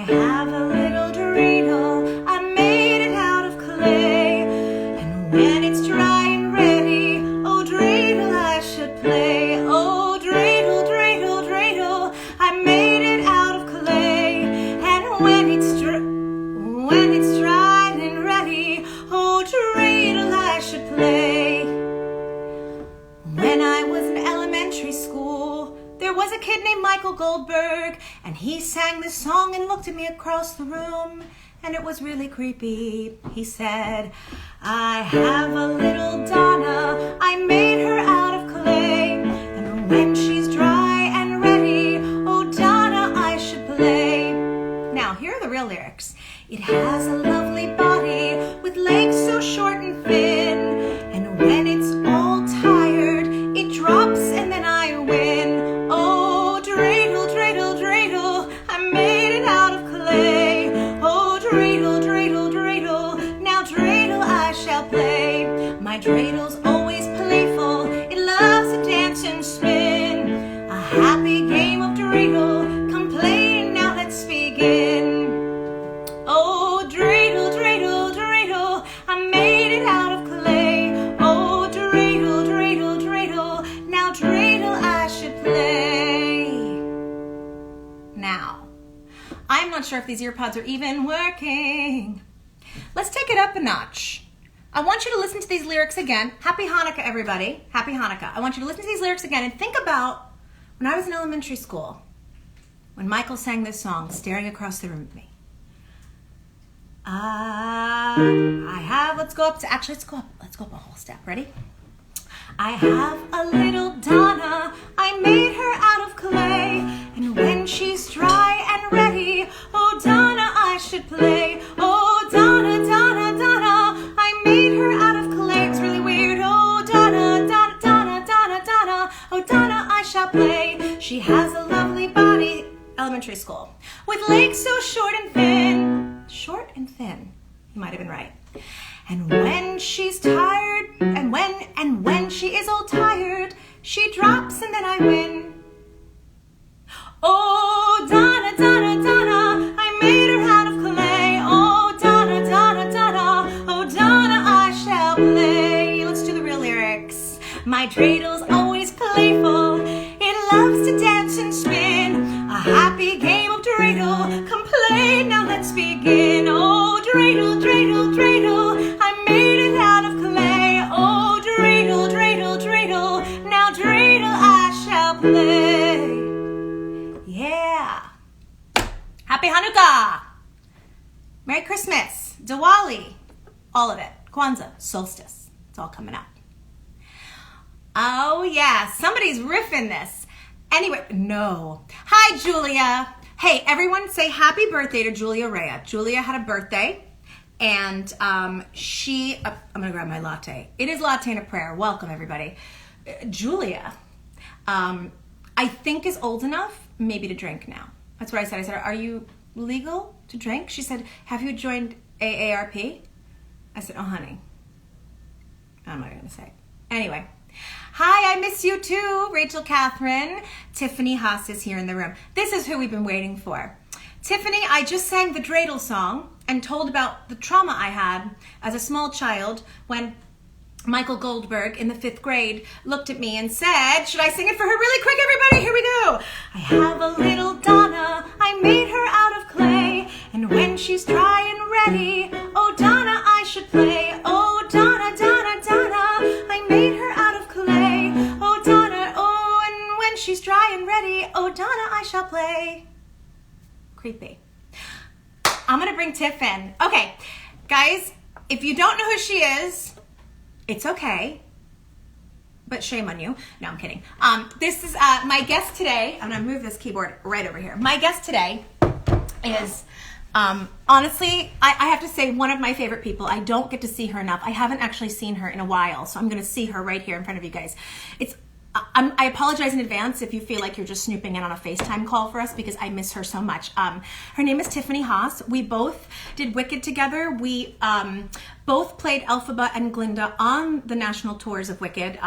have a little dreidel, I made it out of clay, and when it's dry and ready, oh dreidel I should play. Oh dreidel, dreidel, dreidel, I made it out of clay, and when it's dried and ready, oh dreidel I should play. When I was in elementary school, there was a kid named Michael Goldberg, and he sang this song and looked at me across the room, and it was really creepy. He said, I have a little Donna, I made her out of clay, and when she's dry and ready, oh Donna I should play. Now, here are the real lyrics. It has a lovely body with legs so short and thin, and when it's all tired, it drops and then I win. Oh, dreidel, dreidel, dreidel, I made it out of clay. Oh, dreidel, dreidel, dreidel, now dreidel I shall play. My dreidels always playful, it loves to dance and spin. A happy game of dreidel, come play now, let's begin. Oh, dreidel, dreidel, dreidel, I made it out of clay. Oh, dreidel, dreidel, dreidel, now dreidel I should play. Now, I'm not sure if these ear pods are even working. Let's take it up a notch. I want you to listen to these lyrics again. Happy Hanukkah, everybody. Happy Hanukkah. I want you to listen to these lyrics again and think about when I was in elementary school, when Michael sang this song, staring across the room at me. Let's go up a whole step. Ready? I have a little Donna, I made her out of clay, and when she's dry and ready, oh Donna I should play. Oh Donna, Donna, Donna, I made her out of clay. It's really weird. Oh Donna, Donna, Donna, Donna, Donna, oh Donna I shall play. She has a lovely body, elementary school, with legs so short and thin. Short and thin. You might have been right. And when she's tired, and when she is all tired, she drops and then I win. Oh, Donna, Donna, Donna, I made her out of clay. Oh, Donna, Donna, Donna, oh, Donna, I shall play. Let's do the real lyrics. My dreidel's always playful. It loves to dance and spin. A happy game of dreidel. Come play, now let's begin. Oh, dreidel, dreidel, dreidel, I made it out of clay. Oh, dreidel, dreidel, dreidel, now dreidel I shall play. Yeah. Happy Hanukkah. Merry Christmas. Diwali. All of it. Kwanzaa. Solstice. It's all coming up. Oh, yeah. Somebody's riffing this. Anyway, no. Hi, Julia. Hey, everyone say happy birthday to Julia Rhea. Julia had a birthday, and I'm going to grab my latte. It is Latte and a Prayer. Welcome, everybody. Julia, I think is old enough maybe to drink now. That's what I said. I said, are you legal to drink? She said, have you joined AARP? I said, oh, honey. I'm not going to say. Anyway. Hi, I miss you too, Rachel Catherine. Tiffany HAAS is here in the room. This is who we've been waiting for. Tiffany, I just sang the Dreidel song and told about the trauma I had as a small child when Michael Goldberg in the 5th grade looked at me and said, should I sing it for her really quick, everybody? Here we go. I have a little Donna, I made her out of clay, and when she's dry and ready, oh Donna, I should play. Oh Donna, Donna, Donna, I made her out of clay. Oh Donna, oh, and when she's dry and ready, oh Donna, I shall play. Creepy. I'm gonna bring Tiff in. Okay, guys, if you don't know who she is, it's okay, but shame on you. No, I'm kidding. This is my guest today. I'm gonna move this keyboard right over here. My guest today is, honestly, I have to say, one of my favorite people. I don't get to see her enough. I haven't actually seen her in a while, so I'm gonna see her right here in front of you guys. I apologize in advance if you feel like you're just snooping in on a FaceTime call for us, because I miss her so much. Her name is Tiffany HAAS. We both did Wicked together. We both played Elphaba and Glinda on the national tours of Wicked,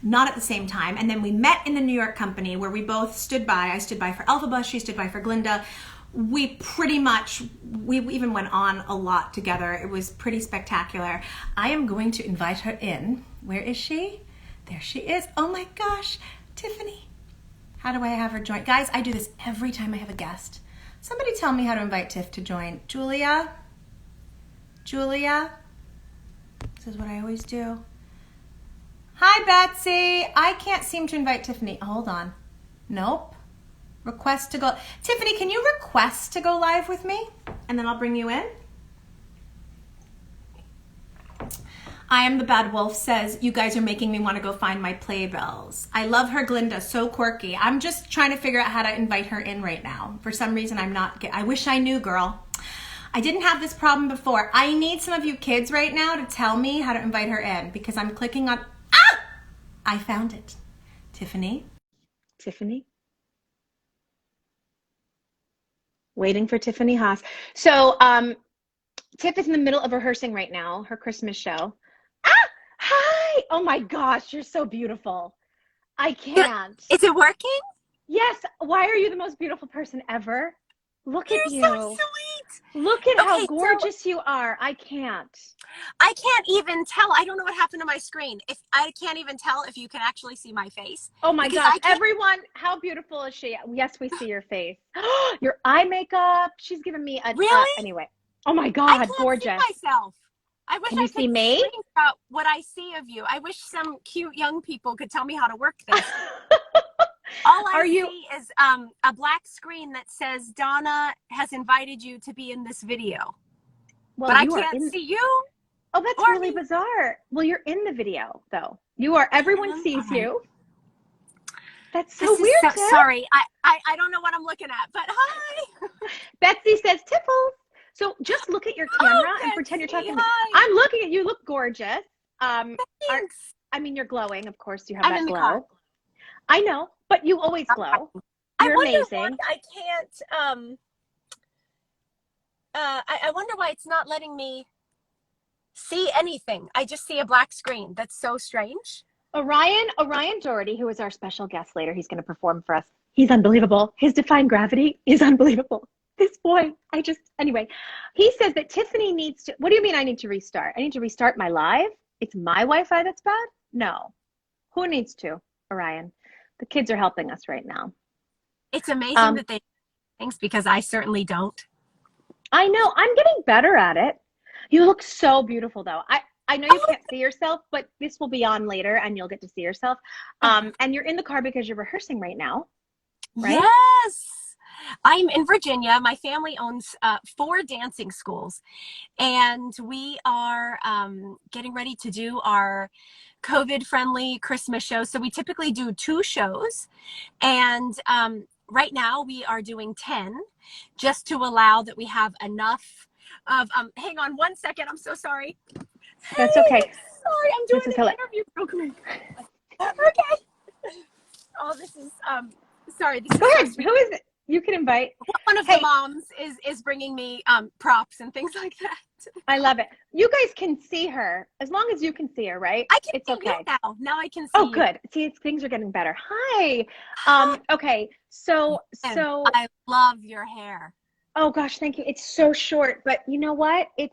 not at the same time. And then we met in the New York company where we both stood by. I stood by for Elphaba, she stood by for Glinda. we even went on a lot together. It was pretty spectacular. I am going to invite her in. Where is she? There she is. Oh my gosh, Tiffany. How do I have her join? Guys, I do this every time I have a guest. Somebody tell me how to invite Tiff to join. Julia? This is what I always do. Hi, Betsy. I can't seem to invite Tiffany. Hold on. Nope. Request to go. Tiffany, can you request to go live with me? And then I'll bring you in. I am the bad wolf says, you guys are making me want to go find my playbills. I love her, Glinda, so quirky. I'm just trying to figure out how to invite her in right now. For some reason, I wish I knew, girl. I didn't have this problem before. I need some of you kids right now to tell me how to invite her in because I'm clicking on, I found it. Tiffany? Waiting for Tiffany HAAS. So, Tiff is in the middle of rehearsing right now, her Christmas show. Hi! Oh my gosh, you're so beautiful. I can't. Is it working? Yes. Why are you the most beautiful person ever? Look at you. You're so sweet. Look at how gorgeous you are. I can't even tell. I don't know what happened to my screen. I can't even tell if you can actually see my face. Oh my gosh. Everyone, how beautiful is she? Yes, we see your face. Your eye makeup. She's giving me a really? Anyway. Oh my God, gorgeous. I can't see myself. I wish I could see me? About what I see of you. I wish some cute young people could tell me how to work this. All I see is a black screen that says Donna has invited you to be in this video. Well, but I can't see you. Oh, that's really bizarre. Well, you're in the video though. You are. Everyone sees you. That's so weird. Sorry, I don't know what I'm looking at, but hi. Betsy says Tiffles. So just look at your camera and pretend you're talking to me. I'm looking at you. Look gorgeous. Thanks. I mean, you're glowing. Of course, you have that glow. Car. I know, but you always glow. You're amazing. I can't. I wonder why it's not letting me see anything. I just see a black screen. That's so strange. Orion Doherty, who is our special guest later, he's going to perform for us. He's unbelievable. His Defying Gravity is unbelievable. This boy, anyway, he says that Tiffany needs to, what do you mean I need to restart? I need to restart my live? It's my Wi-Fi that's bad? No. Who needs to, Orion? The kids are helping us right now. It's amazing that they do things because I certainly don't. I know. I'm getting better at it. You look so beautiful, though. I know you can't see yourself, but this will be on later, and you'll get to see yourself. And you're in the car because you're rehearsing right now, right? Yes. I'm in Virginia. My family owns 4 dancing schools, and we are getting ready to do our COVID-friendly Christmas show. So we typically do 2 shows, and right now we are doing 10 just to allow that we have enough of, hang on one second. I'm so sorry. That's okay. Sorry, I'm doing an interview real quick. Okay. Oh, this is, sorry. This is Go ahead. Who is it? You can invite. One of the moms is bringing me props and things like that. I love it. You guys can see her as long as you can see her, right? I can see okay. you now. Now I can see. Oh, good. See, things are getting better. Hi. Okay. So I love your hair. Oh gosh, thank you. It's so short, but you know what? It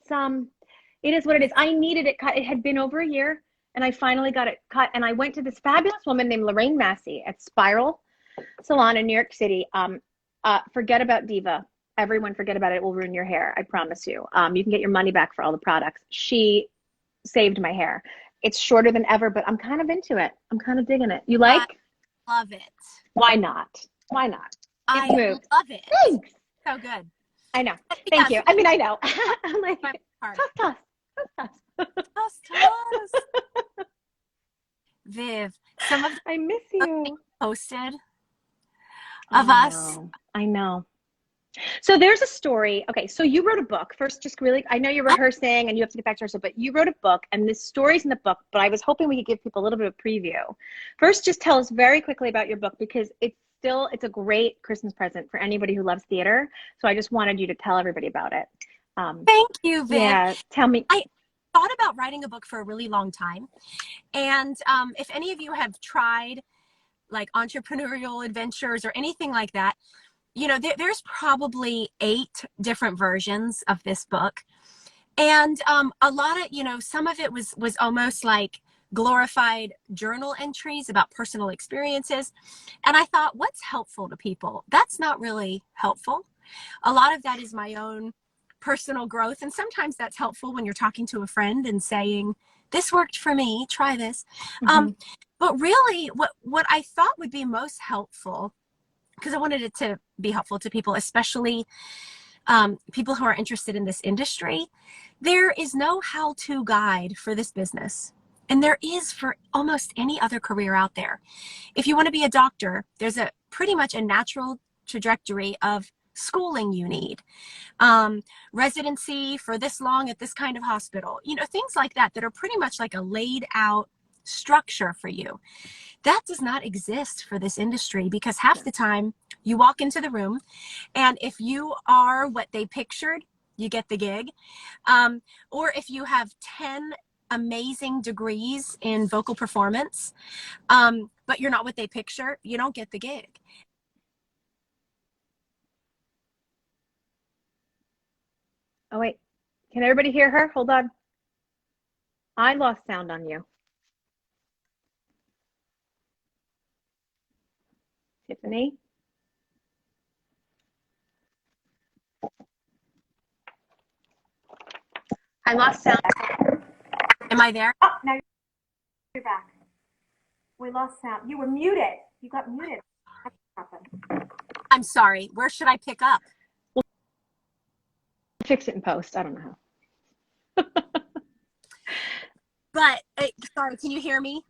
is what it is. I needed it cut. It had been over a year, and I finally got it cut. And I went to this fabulous woman named Lorraine Massey at Spiral Salon in New York City. Forget about Diva. Everyone forget about it. It will ruin your hair. I promise you. You can get your money back for all the products. She saved my hair. It's shorter than ever, but I'm kind of into it. I'm kind of digging it. You like? I love it. Why not? Why not? I love it. Thanks. So good. I know. Thank you. I mean, I know. I'm like, toss. Viv, some of I miss you. Posted of us. I know. So there's a story. Okay, so you wrote a book. First, just really, I know you're rehearsing and you have to get back to rehearsal, but you wrote a book, and this story's in the book, but I was hoping we could give people a little bit of preview. First, just tell us very quickly about your book, because it's a great Christmas present for anybody who loves theater. So I just wanted you to tell everybody about it. Thank you, Viv. Yeah, tell me. I thought about writing a book for a really long time. And if any of you have tried like entrepreneurial adventures or anything like that, there's probably 8 different versions of this book. And a lot of, some of it was almost like glorified journal entries about personal experiences. And I thought, what's helpful to people? That's not really helpful. A lot of that is my own personal growth. And sometimes that's helpful when you're talking to a friend and saying, this worked for me, try this. But really, what I thought would be most helpful, because I wanted it to be helpful to people, especially people who are interested in this industry, there is no how-to guide for this business. And there is for almost any other career out there. If you want to be a doctor, there's pretty much a natural trajectory of schooling you need. Residency for this long at this kind of hospital, things like that are pretty much like a laid out structure for you. That does not exist for this industry, because half the time you walk into the room and if you are what they pictured, you get the gig. Or if you have 10 amazing degrees in vocal performance, but you're not what they picture, you don't get the gig. Oh, wait. Can everybody hear her? Hold on. I lost sound on you. Tiffany? I lost sound. Am I there? Oh, now you're back. We lost sound. You were muted. You got muted. What happened? I'm sorry. Where should I pick up? We'll fix it in post. I don't know how. But, sorry, can you hear me?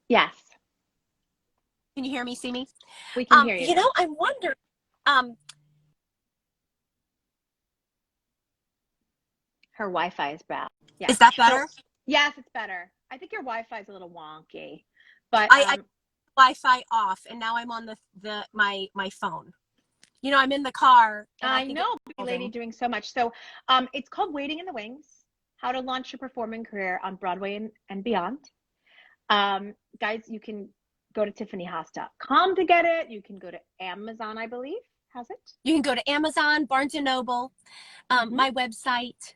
Yes. Can you hear me, see me? We can hear you. I wonder, her Wi-Fi is bad. Yeah. Is that better? Yes, it's better. I think your Wi-Fi is a little wonky, but I Wi-Fi off, and now I'm on my phone. I'm in the car. And I know, lady, doing so much. So, it's called Waiting in the Wings: How to Launch Your Performing Career on Broadway and Beyond. Guys, you can go to tiffanyhaas.com to get it. You can go to Amazon, I believe, has it. You can go to Amazon, Barnes and Noble, my website.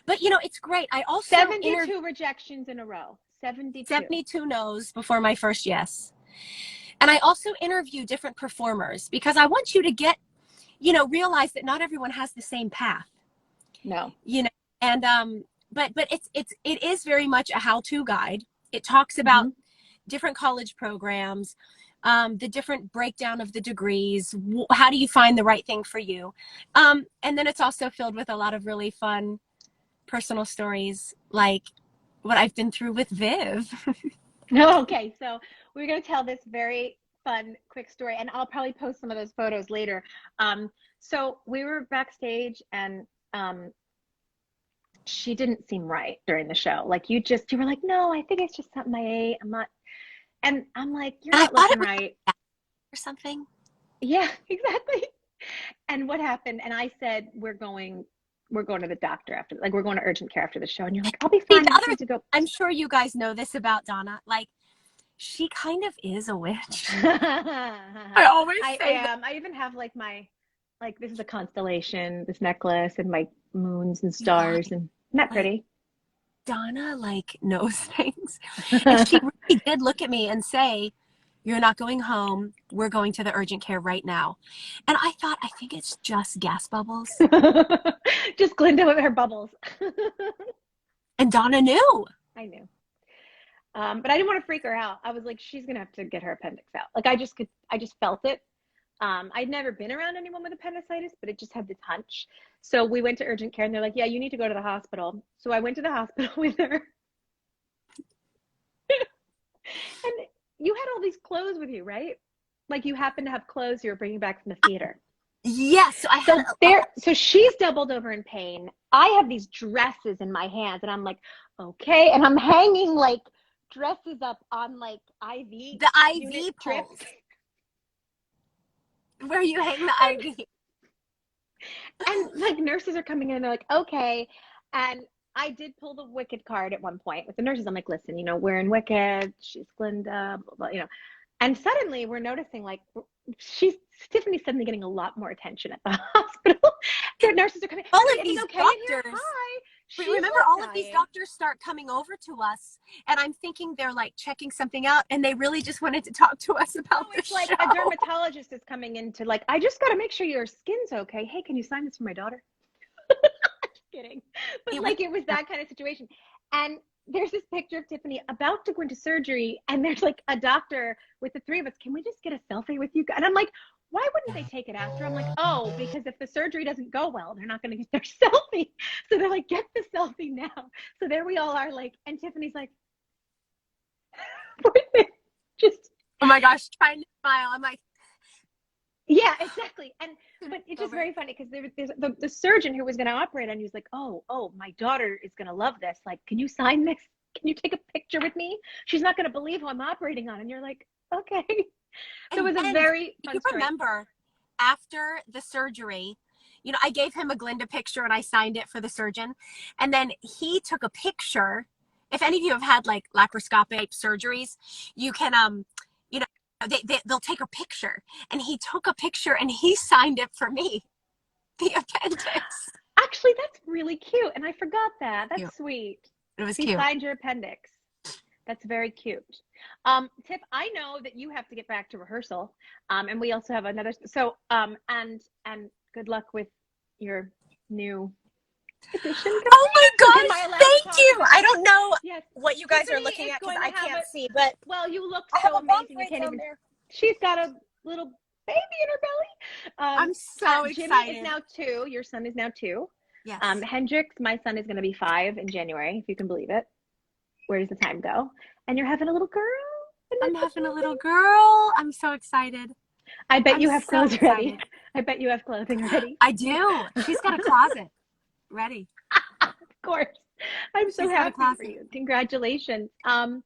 But it's great. I also 72 rejections in a row. 72 no's before my first yes. And I also interview different performers, because I want you to get, realize that not everyone has the same path. No. And but it is very much a how-to guide. It talks about different college programs, the different breakdown of the degrees, how do you find the right thing for you. And then it's also filled with a lot of really fun personal stories, like what I've been through with Viv. Okay, so we're going to tell this very fun, quick story, and I'll probably post some of those photos later. So we were backstage, and she didn't seem right during the show. Like you were like, no, I think it's just something I ate. I'm not, and I'm like, you're not looking right. Or something. Yeah, exactly. And what happened? And I said, we're going to the doctor after, like, we're going to urgent care after the show. And you're like, I'll be fine. I'm sure you guys know this about Donna. Like, she kind of is a witch. I always say that. I even have like this is a constellation, this necklace, and my moons and stars, and isn't that pretty? Donna knows things. And she really did look at me and say, you're not going home. We're going to the urgent care right now. And I thought, I think it's just gas bubbles. Just Glinda with her bubbles. And Donna knew. I knew. But I didn't want to freak her out. I was like, she's going to have to get her appendix out. Like, I just felt it. I'd never been around anyone with appendicitis, but it just had this hunch. So we went to urgent care, and they're like, yeah, you need to go to the hospital. So I went to the hospital with her. And you had all these clothes with you, right? Like, you happened to have clothes you were bringing back from the theater. Yes. So she's doubled over in pain. I have these dresses in my hands, and I'm like, okay. And I'm hanging like dresses up on like IV. The IV poles. Where you hang the IV. And like nurses are coming in, and they're like, okay. And I did pull the Wicked card at one point with the nurses. I'm like, listen, we're in Wicked. She's Glinda, blah, blah, And suddenly we're noticing like Tiffany's suddenly getting a lot more attention at the hospital. The nurses are coming. All Is of these everything okay in here? doctors. Hi. She's Remember, like all of these dying. doctors start coming over to us, and I'm thinking they're like checking something out, and they really just wanted to talk to us about No, the it's like show. a dermatologist is coming in to like, I just got to make sure your skin's okay. Hey, can you sign this for my daughter? Just kidding. But like it was that kind of situation. And there's this picture of Tiffany about to go into surgery, and there's like a doctor with the three of us. Can we just get a selfie with you? And I'm like, why wouldn't they take it after? I'm like, oh, because if the surgery doesn't go well, they're not going to get their selfie. So they're like, get the selfie now. So there we all are, like, and Tiffany's like, just, oh my gosh, trying to smile. I'm like, yeah, exactly. And but it's just very funny because there's the surgeon who was going to operate on you was like, oh, my daughter is going to love this. Like, can you sign this? Can you take a picture with me? She's not going to believe who I'm operating on. And you're like, okay. So it was a very fun you story. remember after the surgery, you know, I gave him a Glinda picture and I signed it for the surgeon. And then he took a picture. If any of you have had like laparoscopic surgeries, you can, you know, they'll take a picture, and he took a picture and he signed it for me, the appendix. Actually, that's really cute. And I forgot that. That's Cute. sweet. It was He cute. signed your appendix. That's very cute. Tiff, I know that you have to get back to rehearsal. And we also have another, so, and good luck with your new edition. Oh my Am I gosh, allowed to thank talk you. about I it? don't know Yes. what you guys Tiffany are looking is at because going to I have can't a- see, but Well, you look I have so a bump amazing. You right can't down even, there. she's got a little baby in her belly. I'm so Jimmy excited. is now 2. Your son is now 2. Yes. Hendrix, my son, is going to be 5 in January, if you can believe it. Where does the time go? And you're having a little girl. I'm having a little girl. I'm so excited. I bet I'm you have so clothes ready. excited. I bet you have clothing ready. I do. She's got a closet ready. Of course. I'm so She's got a happy for closet. you. Congratulations. And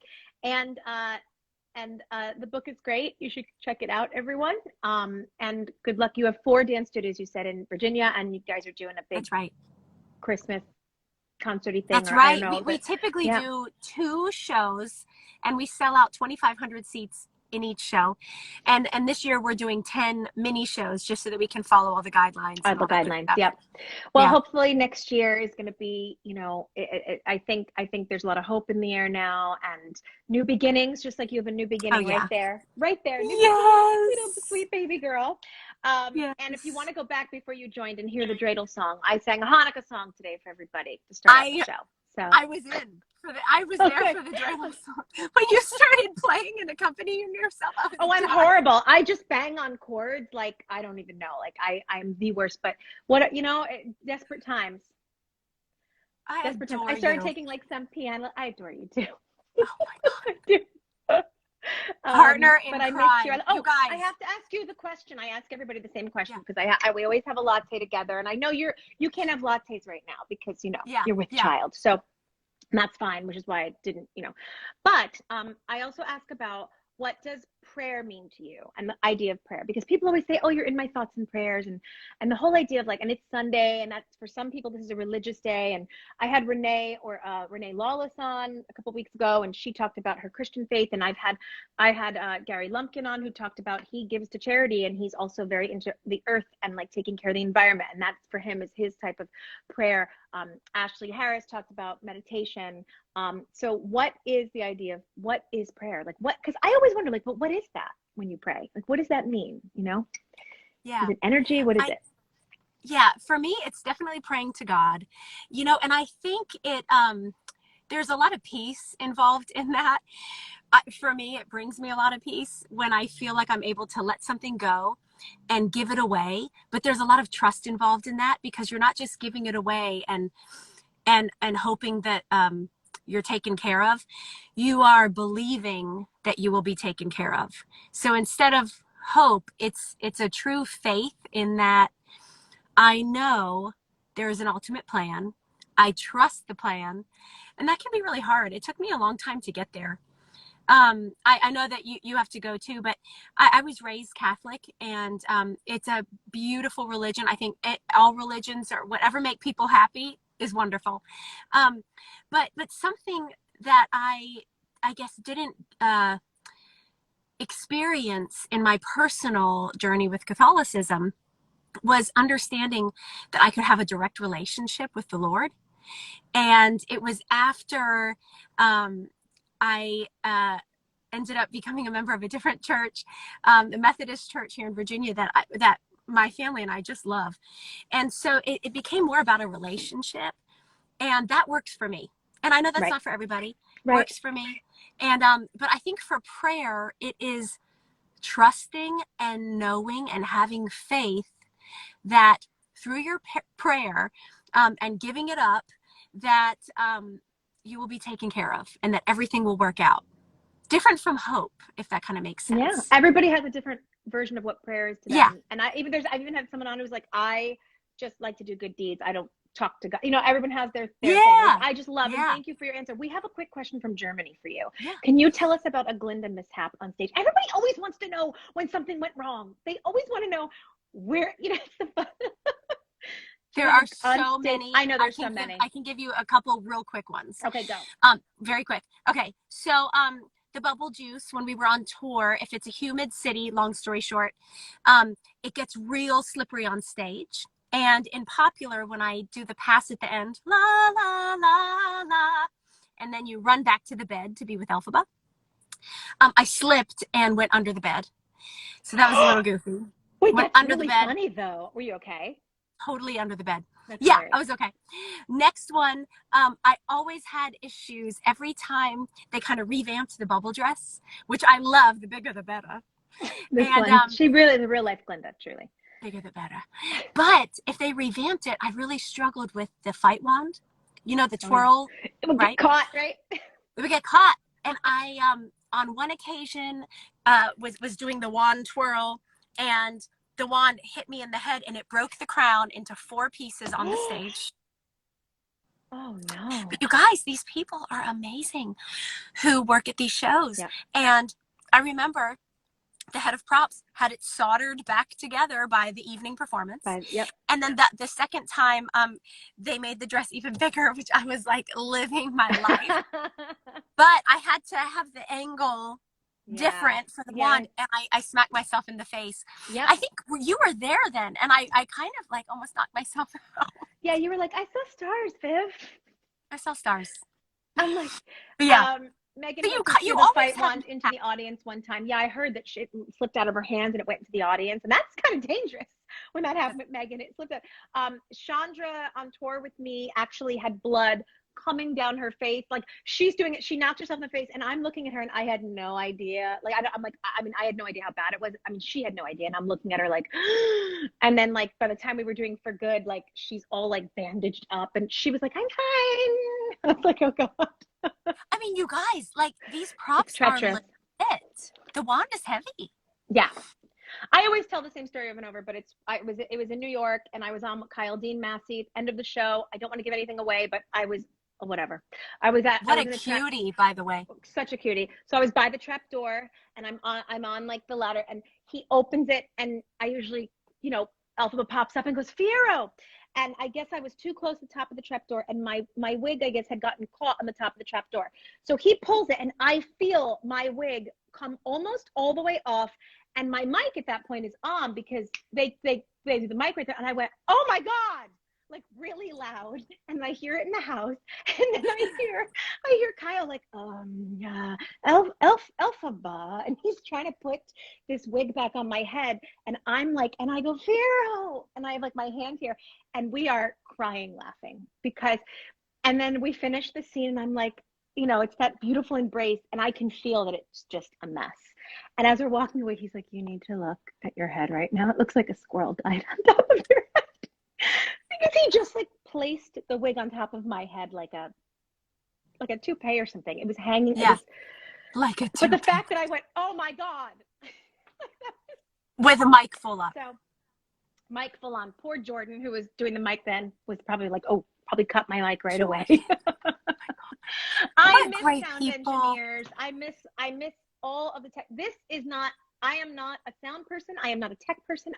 the book is great. You should check it out, everyone. And good luck. You have 4 dance studios, you said, in Virginia, and you guys are doing a big That's right. Christmas concerty thing. That's or right. I don't know, We but typically yeah. do 2 shows, and we sell out 2,500 seats in each show. And this year we're doing 10 mini shows just so that we can follow all the guidelines. And The all that good guidelines. stuff. Yep. Well, Yeah. hopefully next year is going to be, you know, I think there's a lot of hope in the air now, and new beginnings, just like you have a new beginning right there. New Yes. little sweet baby girl. Yes. And if you want to go back before you joined and hear the Dreidel song, I sang a Hanukkah song today for everybody to start out the show. So I was there for the Dreidel song. When you started playing and accompanying yourself, I'm horrible. I just bang on chords like I don't even know. Like I'm the worst. But what, you know, desperate times. I started taking like some piano. I adore you too. Oh my God. I do. Partner in but I crime. missed you. Oh, You guys. I have to ask you the question. I ask everybody the same question because we always have a latte together, and I know you can't have lattes right now because you're with child. So that's fine, which is why I didn't, But I also ask about, what does prayer mean to you, and the idea of prayer? Because people always say, oh, you're in my thoughts and prayers, and the whole idea of like, and it's Sunday, and that's, for some people, this is a religious day. And I had Renee Lawless on a couple of weeks ago, and she talked about her Christian faith. And I had Gary Lumpkin on, who talked about, he gives to charity, and he's also very into the earth and like taking care of the environment, and that's for him is his type of prayer. Ashley Harris talked about meditation. So what is the idea of, what is prayer? Like, what, because I always wonder, like, but what is that when you pray? Like, what does that mean? Yeah. Is it energy? What is it? Yeah, for me, it's definitely praying to God, and I think there's a lot of peace involved in that. For me, it brings me a lot of peace when I feel like I'm able to let something go and give it away. But there's a lot of trust involved in that, because you're not just giving it away and hoping that you're taken care of. You are believing that you will be taken care of. So instead of hope, it's a true faith in that I know there is an ultimate plan. I trust the plan, and that can be really hard. It took me a long time to get there. I know that you have to go too, but I was raised Catholic, and it's a beautiful religion. I think all religions, or whatever make people happy, is wonderful. But something that I guess didn't experience in my personal journey with Catholicism was understanding that I could have a direct relationship with the Lord. And it was after I ended up becoming a member of a different church, the Methodist church here in Virginia, that my family and I just love. And so it became more about a relationship, and that works for me. And I know that's Right. not for everybody. Right. Works for me. And but I think for prayer, it is trusting and knowing and having faith that through your prayer and giving it up, that you will be taken care of and that everything will work out. Different from hope, if that kind of makes sense. Yeah. Everybody has a different version of what prayer is to them. Yeah. And I've even had someone on who's like, I just like to do good deeds. I don't talk to God. You know, everyone has their thing. I just love it. Thank you for your answer. We have a quick question from Germany for you. Yeah. Can you tell us about a Glinda mishap on stage? Everybody always wants to know when something went wrong. They always want to know where, you know, it's the fun. There are so many. I know there's so many. I can give you a couple real quick ones. Okay, go. Very quick. Okay, so the bubble juice, when we were on tour, if it's a humid city, long story short, it gets real slippery on stage. And in Popular, when I do the pass at the end, la, la, la, la, and then you run back to the bed to be with Elphaba, I slipped and went under the bed. So that was a little goofy. Wait, went that's under really the bed. funny, though. Were you okay? Totally under the bed. That's yeah, hilarious. I was okay. Next one, I always had issues every time they kind of revamped the bubble dress, which I love. The bigger the better. This one, she really, the real life Glinda, truly. Bigger the better. But if they revamped it, I really struggled with the fight wand. You know, the twirl. It would right? get caught, right? It would get caught. And I, on one occasion, was doing the wand twirl, and the wand hit me in the head, and it broke the crown into 4 pieces on the stage. Oh, no. But you guys, these people are amazing who work at these shows. Yeah. And I remember the head of props had it soldered back together by the evening performance. Yep. And then the second time, they made the dress even bigger, which I was like living my life. But I had to have the angle different for the wand, and I smacked myself in the face. Yeah. I think you were there then, and I kind of like almost knocked myself out. Yeah, you were like, I saw stars, Viv. I saw stars. I'm like, yeah. Megan, So you fight wand into the audience one time. Yeah, I heard that it slipped out of her hands and it went into the audience, and that's kind of dangerous when that happened with Megan. It slipped out. Chandra on tour with me actually had blood coming down her face. Like, she's doing it. She knocked herself in the face, and I'm looking at her, and I had no idea. Like, I had no idea how bad it was. I mean, she had no idea, and I'm looking at her like, and then like by the time we were doing For Good, like she's all like bandaged up, and she was like, I'm fine. I was like, oh God. I mean, you guys, like, these props are legit. The wand is heavy. Yeah. I always tell the same story over and over, but it was in New York, and I was on Kyle Dean Massey, end of the show. I don't want to give anything away, but I was whatever. What a cutie, by the way. Such a cutie. So I was by the trap door, and I'm on like the ladder, and he opens it, and I usually, you know, Elphaba pops up and goes, Fiero. And I guess I was too close to the top of the trapdoor, and my wig, I guess, had gotten caught on the top of the trapdoor. So he pulls it, and I feel my wig come almost all the way off, and my mic at that point is on because they do the mic right there, and I went, oh my God, like really loud, and I hear it in the house, and then I hear Kyle like, yeah, Elphaba, and he's trying to put this wig back on my head, and I'm like, and I go, Vero, and I have like my hand here, and we are crying laughing and then we finish the scene, and I'm like, you know, it's that beautiful embrace, and I can feel that it's just a mess. And as we're walking away, he's like, you need to look at your head right now. It looks like a squirrel died on top of your head. Because he just like placed the wig on top of my head like a toupee or something. It was hanging. Yeah, like a toupee. But the fact that I went, oh my God. With a mic full up. So, mic full on. Poor Jordan, who was doing the mic then, was probably like, oh, probably cut my mic right away. I miss sound engineers. I miss all of the tech. I am not a sound person. I am not a tech person.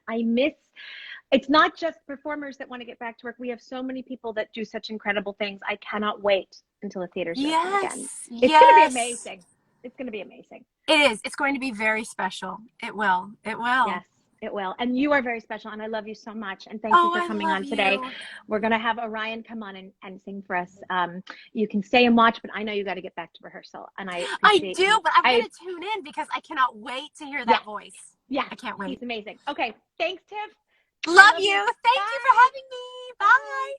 It's not just performers that want to get back to work. We have so many people that do such incredible things. I cannot wait until the theaters open again. It's going to be amazing. It's going to be amazing. It is. It's going to be very special. It will. It will. Yes, it will. And you are very special, and I love you so much. And thank you for coming on today. We're going to have Orion come on and sing for us. You can stay and watch, but I know you got to get back to rehearsal. And I do, but I'm going to tune in because I cannot wait to hear that voice. Yeah, I can't wait. He's amazing. Okay, thanks, Tiff. Love you. Thank you for having me. Bye.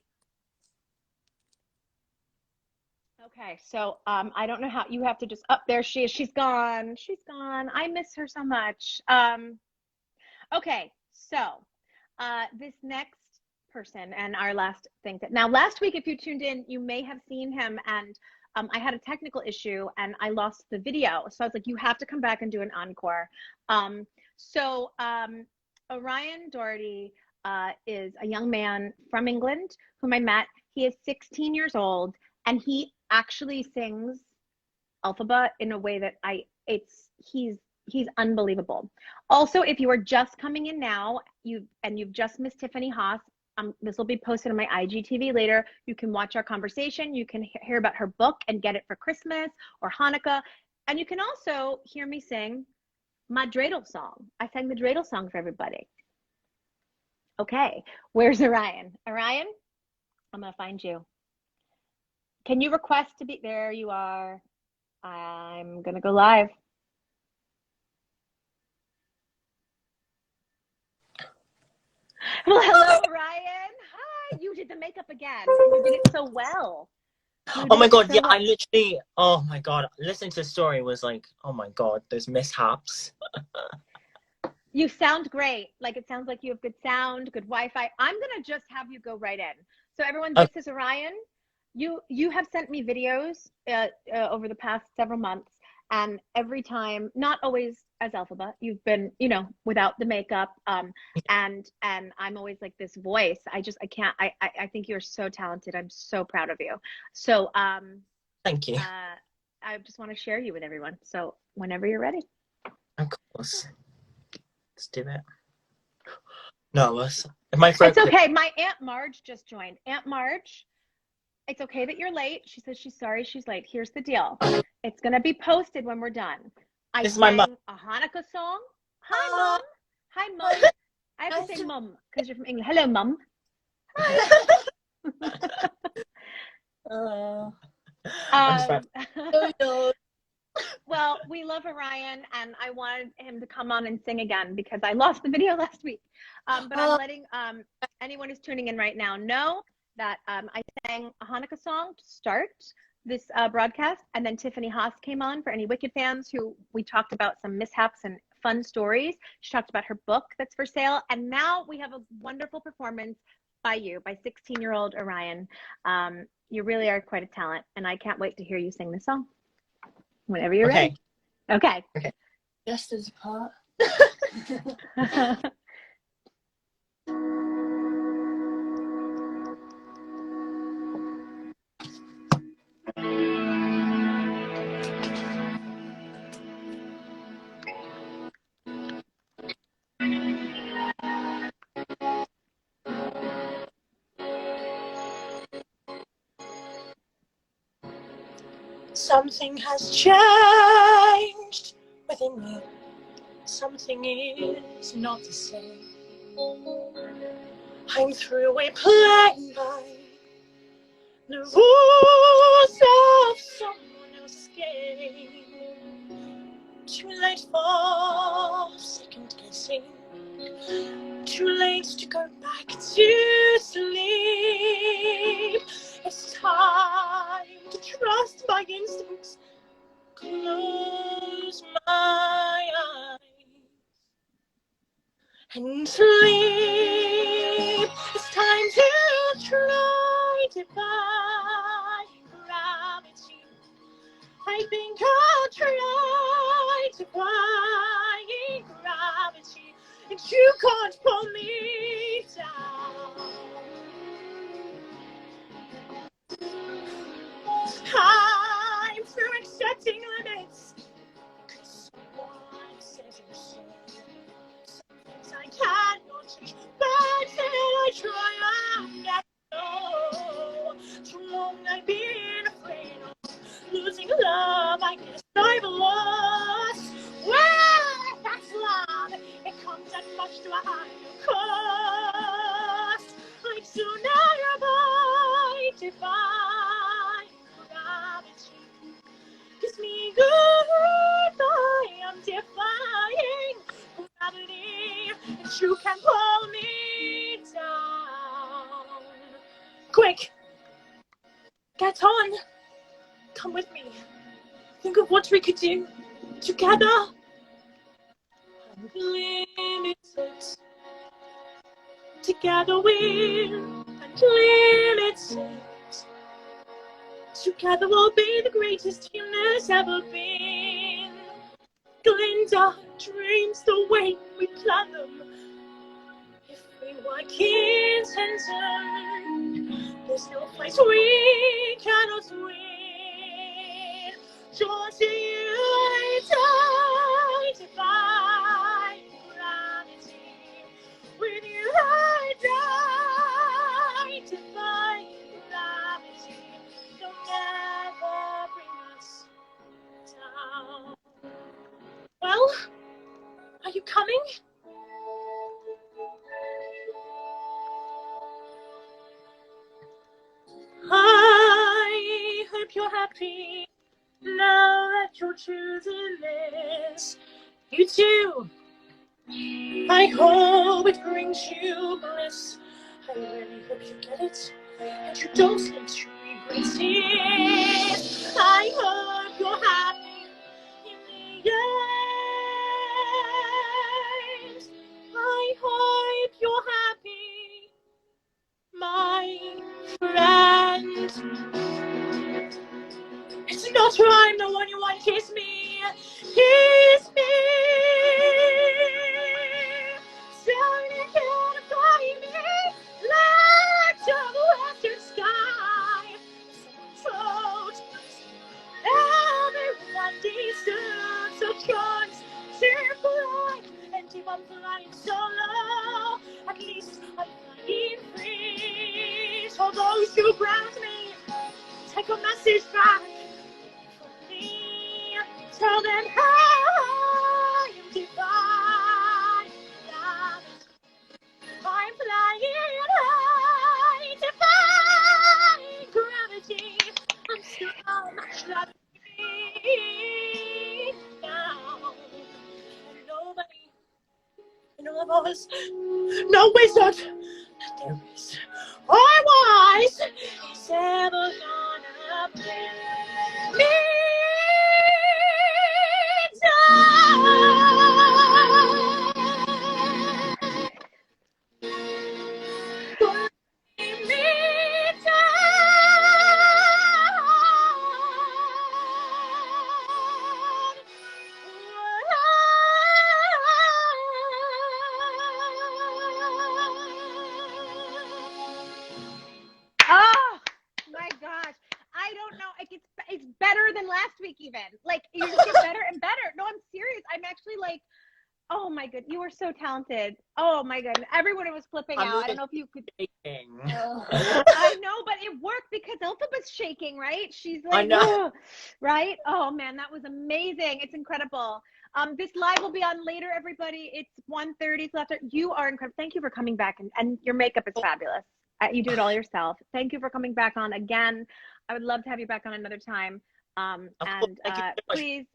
Okay, so I don't know how you have to just there she is. She's gone. She's gone. I miss her so much. Okay, so this next person and our last thing now last week, if you tuned in, you may have seen him, and I had a technical issue and I lost the video. So I was like, you have to come back and do an encore. Orion Doherty is a young man from England whom I met. He is 16 years old, and he actually sings Alphaba in a way that he's unbelievable. Also, if you are just coming in now, you've just missed Tiffany HAAS, this will be posted on my IGTV later. You can watch our conversation. You can hear about her book and get it for Christmas or Hanukkah. And you can also hear me sing my dreidel song. I sang the dreidel song for everybody. Okay, where's Orion? Orion, I'm gonna find you. Can you request to be, there you are. I'm gonna go live. Well, hello, Orion. Hi, you did the makeup again. You did it so well. Oh my God, yeah, I literally, oh my God, listening to the story was like, oh my God, those mishaps. You sound great. Like, it sounds like you have good sound, good Wi-Fi. I'm gonna just have you go right in. So everyone, this is Orion. You have sent me videos over the past several months, and every time, not always as Alphaba, you've been, without the makeup, and I'm always like this voice. I think you're so talented. I'm so proud of you. So thank you. I just want to share you with everyone. So whenever you're ready. Of course. Let's do it. No, it's my friend. It's okay. My Aunt Marge just joined. Aunt Marge, it's okay that you're late. She says she's sorry she's late. Here's the deal. It's going to be posted when we're done. I sang a Hanukkah song. Hi, Mom. Hi, Mom. I have to say Mom because you're from England. Hello, Mom. Well, we love Orion, and I wanted him to come on and sing again because I lost the video last week. But I'm letting anyone who's tuning in right now know that I sang a Hanukkah song to start this broadcast, and then Tiffany HAAS came on for any Wicked fans who we talked about some mishaps and fun stories. She talked about her book that's for sale, and now we have a wonderful performance by 16-year-old Orion. You really are quite a talent, and I can't wait to hear you sing the song whenever you're ready. Okay. Just as a part. Something has changed within me. Something is not the same. I'm through playing by the rules of someone else's game. Too late for second guessing. Too late to go back to sleep. It's time to trust my instincts. Close my eyes and sleep. It's time to try defying gravity. I think I'll try defying gravity, and you can't pull me down. I'm through accepting limits, 'cause someone says you're so. Some things I cannot change, but then I try and never know. Too long I've been afraid of losing love. I guess I belong. Quick! Get on! Come with me. Think of what we could do together. Unlimited. Together we're unlimited. Together we'll be the greatest team there's ever been. Glinda dreams the way we plan them. If we work in tandem, there's no place we cannot win. Join you and I defy gravity. With you and I defy gravity. You'll never bring us down. Well, are you coming? I hope you're happy now that you're choosing this. You too. I hope it brings you bliss. I really hope you get it and you don't need to regret it. I hope you're happy in the end. I hope you're happy, my friend. It's not I'm the one you want, kiss me. Kiss me. Someone can find me. Light of the western sky. Someone told everyone deserves a chance to fly. And if I'm flying solo, at least I'm flying free. So those who ground me, take a message back from me. Tell them I am divine. I'm flying high, defying gravity. I'm strong, not free now. And nobody in all of us, no wizard that there is or wise is ever gonna bring me Oh my gosh. I don't know. Like it's better than last week even. Like you just get better and better. No, I'm serious. I'm actually like, oh my god, you are so talented. Oh my goodness. Everyone was flipping out. I don't know if you could. I know, but it worked because Elphaba's shaking, right? She's like, "Ugh," right? Oh man, that was amazing. It's incredible. This live will be on later, everybody. It's 1:30. So after you are incredible. Thank you for coming back, and your makeup is fabulous. You do it all yourself. Thank you for coming back on again. I would love to have you back on another time. Please,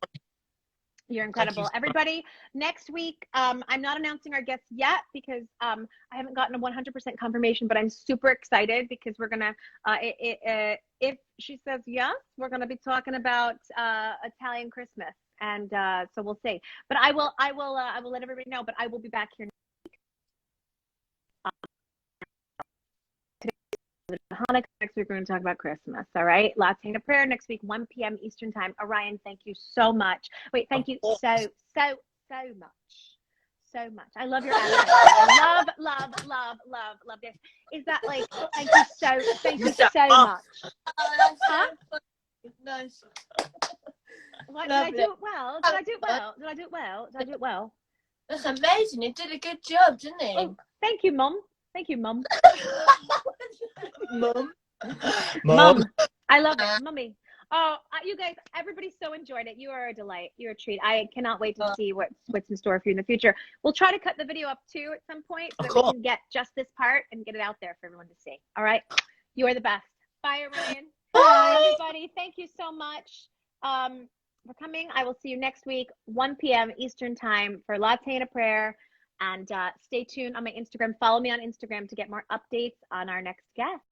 you're incredible. Everybody, next week, I'm not announcing our guests yet because I haven't gotten a 100% confirmation, but I'm super excited because we're going to, if she says yes, we're going to be talking about Italian Christmas. And so we'll see. But I will let everybody know, but I will be back here Hanukkah. Next week, we're going to talk about Christmas. All right. Latte and a prayer next week, 1 p.m. Eastern time. Orion, thank you so much. Wait, thank you so much. So much. I love your accent. I love this. Is that like, thank you so much. Huh? Nice. What, did I do it well? Did I do it well? That's amazing. You did a good job, didn't you? Oh, thank you, Mum. Mom. I love it. Mummy. Oh, you guys, everybody so enjoyed it. You are a delight. You're a treat. I cannot wait to see what's in store for you in the future. We'll try to cut the video up too at some point so that we can get just this part and get it out there for everyone to see. All right. You are the best. Bye, Orion. Bye, everybody. Thank you so much for coming. I will see you next week, 1 p.m. Eastern time for Latte and a Prayer. And stay tuned on my Instagram. Follow me on Instagram to get more updates on our next guest.